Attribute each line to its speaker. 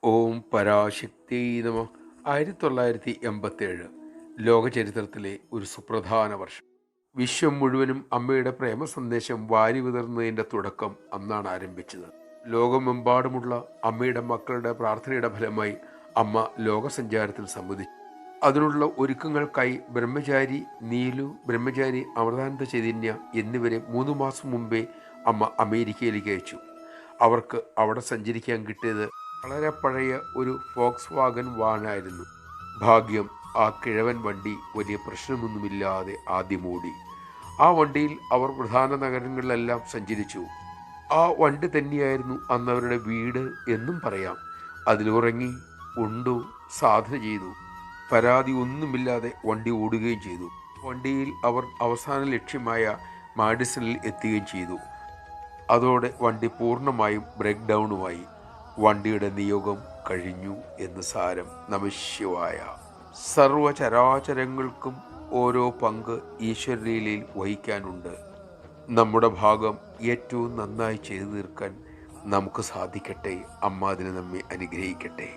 Speaker 1: ഓം പരാശക്തി നമ. 1987 ലോക ചരിത്രത്തിലെ ഒരു സുപ്രധാന വർഷം. വിശ്വം മുഴുവനും അമ്മയുടെ പ്രേമ സന്ദേശം വാരി വിതറുന്നതിൻ്റെ തുടക്കം അന്നാണ് ആരംഭിച്ചത്. ലോകമെമ്പാടുമുള്ള അമ്മയുടെ മക്കളുടെ പ്രാർത്ഥനയുടെ ഫലമായി അമ്മ ലോകസഞ്ചാരത്തിൽ സമ്മതിച്ചു. അതിനുള്ള ഒരുക്കങ്ങൾക്കായി ബ്രഹ്മചാരി നീലു, ബ്രഹ്മചാരി അമൃതാനന്ദ ചൈതന്യ എന്നിവരെ 3 മാസം മുമ്പേ അമ്മ അമേരിക്കയിലേക്ക് അയച്ചു. അവർക്ക് അവിടെ സഞ്ചരിക്കാൻ കിട്ടിയത് വളരെ പഴയ ഒരു ഫോക്സ് വാഗൻ വാനായിരുന്നു. ഭാഗ്യം, ആ കിഴവൻ വണ്ടി വലിയ പ്രശ്നമൊന്നുമില്ലാതെ ആദ്യം ഓടി. ആ വണ്ടിയിൽ അവർ പ്രധാന നഗരങ്ങളിലെല്ലാം സഞ്ചരിച്ചു. ആ വണ്ടി തന്നെയായിരുന്നു അന്നവരുടെ വീട് എന്നും പറയാം. അതിലുറങ്ങി, ഉണ്ടു, സാധന ചെയ്തു. പരാതി ഒന്നുമില്ലാതെ വണ്ടി ഓടുകയും ചെയ്തു. വണ്ടിയിൽ അവർ അവസാന ലക്ഷ്യമായ മാഡിസണിൽ എത്തുകയും ചെയ്തു. അതോടെ വണ്ടി പൂർണ്ണമായും ബ്രേക്ക് ഡൗണുമായി. വണ്ടിയുടെ നിയോഗം കഴിഞ്ഞു എന്ന് സാരം. നമഃശിവായ. സർവചരാചരങ്ങൾക്കും ഓരോ പങ്ക് ഈശ്വരലീലയിൽ വഹിക്കാനുണ്ട്. നമ്മുടെ ഭാഗം ഏറ്റവും നന്നായി ചെയ്തു തീർക്കാൻ നമുക്ക് സാധിക്കട്ടെ. അമ്മ അതിനെ നമ്മെ അനുഗ്രഹിക്കട്ടെ.